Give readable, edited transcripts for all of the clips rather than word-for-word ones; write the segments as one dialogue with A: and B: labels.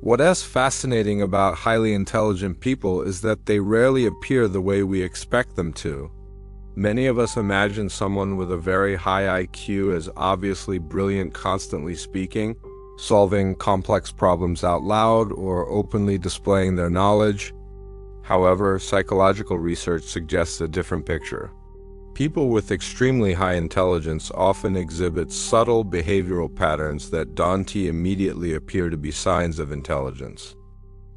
A: What is fascinating about highly intelligent people is that they rarely appear the way we expect them to. Many of us imagine someone with a very high IQ as obviously brilliant, constantly speaking, solving complex problems out loud, or openly displaying their knowledge. However, psychological research suggests a different picture. People with extremely high intelligence often exhibit subtle behavioral patterns that don't immediately appear to be signs of intelligence.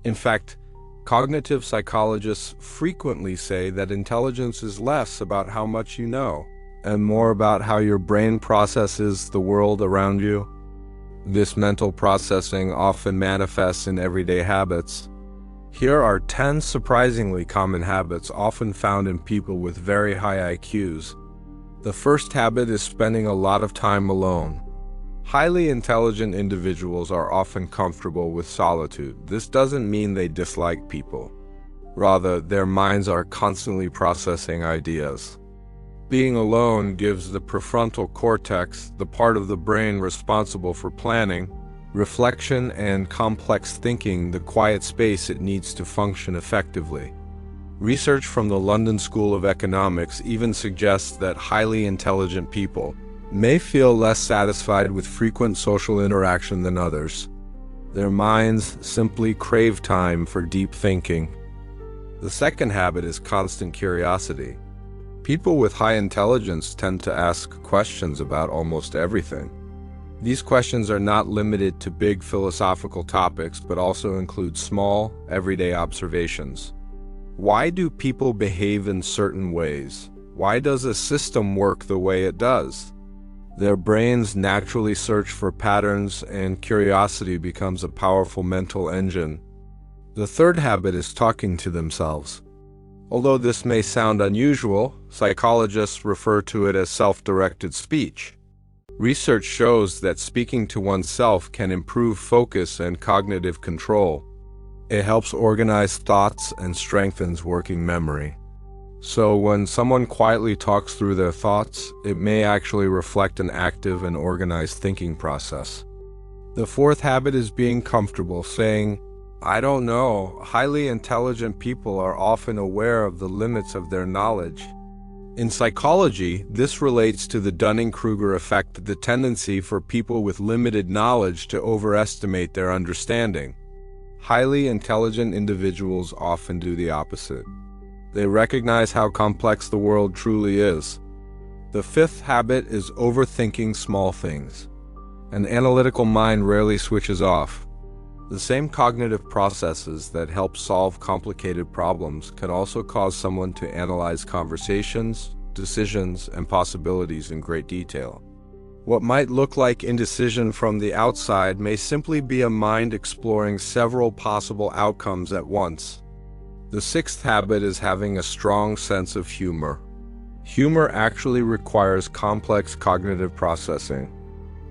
A: In fact, cognitive psychologists frequently say that intelligence is less about how much you know, and more about how your brain processes the world around you. This mental processing often manifests in everyday habits. Here are 10 surprisingly common habits often found in people with very high IQs. The first habit is spending a lot of time alone. Highly intelligent individuals are often comfortable with solitude. This doesn't mean they dislike people. Rather, their minds are constantly processing ideas. Being alone gives the prefrontal cortex, the part of the brain responsible for planning, reflection, and complex thinking, the quiet space it needs to function effectively. Research from the London School of Economics even suggests that highly intelligent people may feel less satisfied with frequent social interaction than others. Their minds simply crave time for deep thinking. The second habit is constant curiosity. People with high intelligence tend to ask questions about almost everything. These questions are not limited to big philosophical topics, but also include small, everyday observations. Why do people behave in certain ways? Why does a system work the way it does? Their brains naturally search for patterns, and curiosity becomes a powerful mental engine. The third habit is talking to themselves. Although this may sound unusual, psychologists refer to it as self-directed speech. Research shows that speaking to oneself can improve focus and cognitive control. It helps organize thoughts and strengthens working memory. So when someone quietly talks through their thoughts, it may actually reflect an active and organized thinking process. The fourth habit is being comfortable saying, "I don't know." Highly intelligent people are often aware of the limits of their knowledge. In psychology, this relates to the Dunning-Kruger effect, the tendency for people with limited knowledge to overestimate their understanding. Highly intelligent individuals often do the opposite. They recognize how complex the world truly is. The fifth habit is overthinking small things. An analytical mind rarely switches off. The same cognitive processes that help solve complicated problems can also cause someone to analyze conversations, decisions, and possibilities in great detail. What might look like indecision from the outside may simply be a mind exploring several possible outcomes at once. The sixth habit is having a strong sense of humor. Humor actually requires complex cognitive processing.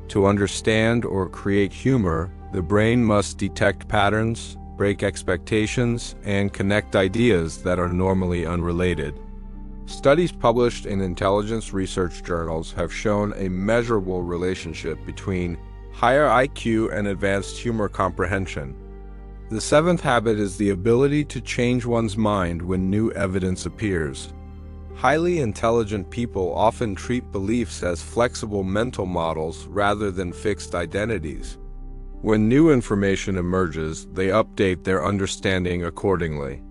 A: To understand or create humor, the brain must detect patterns, break expectations, and connect ideas that are normally unrelated. Studies published in intelligence research journals have shown a measurable relationship between higher IQ and advanced humor comprehension. The seventh habit is the ability to change one's mind when new evidence appears. Highly intelligent people often treat beliefs as flexible mental models rather than fixed identities. When new information emerges, they update their understanding accordingly.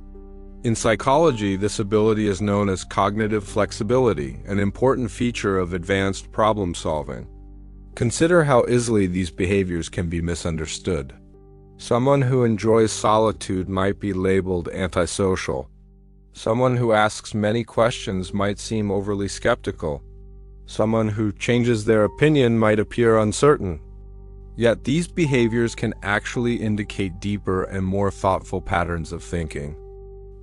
A: In psychology, this ability is known as cognitive flexibility, an important feature of advanced problem solving. Consider how easily these behaviors can be misunderstood. Someone who enjoys solitude might be labeled antisocial. Someone who asks many questions might seem overly skeptical. Someone who changes their opinion might appear uncertain. Yet these behaviors can actually indicate deeper and more thoughtful patterns of thinking.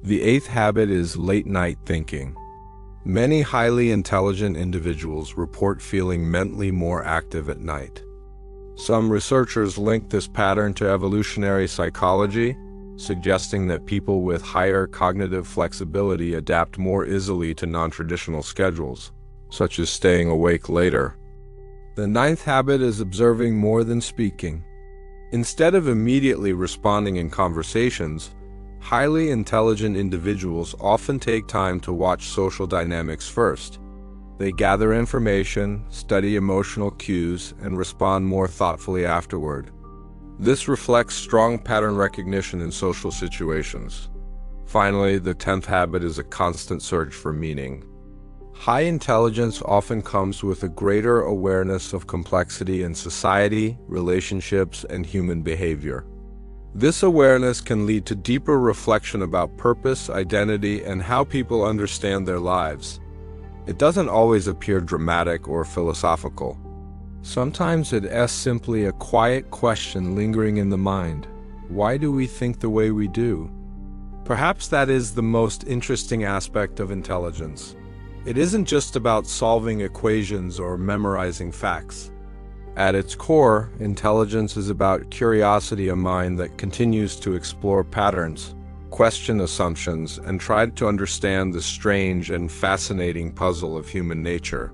A: The eighth habit is late-night thinking. Many highly intelligent individuals report feeling mentally more active at night. Some researchers link this pattern to evolutionary psychology, suggesting that people with higher cognitive flexibility adapt more easily to non-traditional schedules, such as staying awake later. The ninth habit is observing more than speaking. Instead of immediately responding in conversations, highly intelligent individuals often take time to watch social dynamics first. They gather information, study emotional cues, and respond more thoughtfully afterward. This reflects strong pattern recognition in social situations. Finally, the 10th habit is a constant search for meaning. High intelligence often comes with a greater awareness of complexity in society, relationships, and human behavior. This awareness can lead to deeper reflection about purpose, identity, and how people understand their lives. It doesn't always appear dramatic or philosophical. Sometimes it is simply a quiet question lingering in the mind. Why do we think the way we do? Perhaps that is the most interesting aspect of intelligence. It isn't just about solving equations or memorizing facts. At its core, intelligence is about curiosity, a mind that continues to explore patterns, question assumptions, and try to understand the strange and fascinating puzzle of human nature.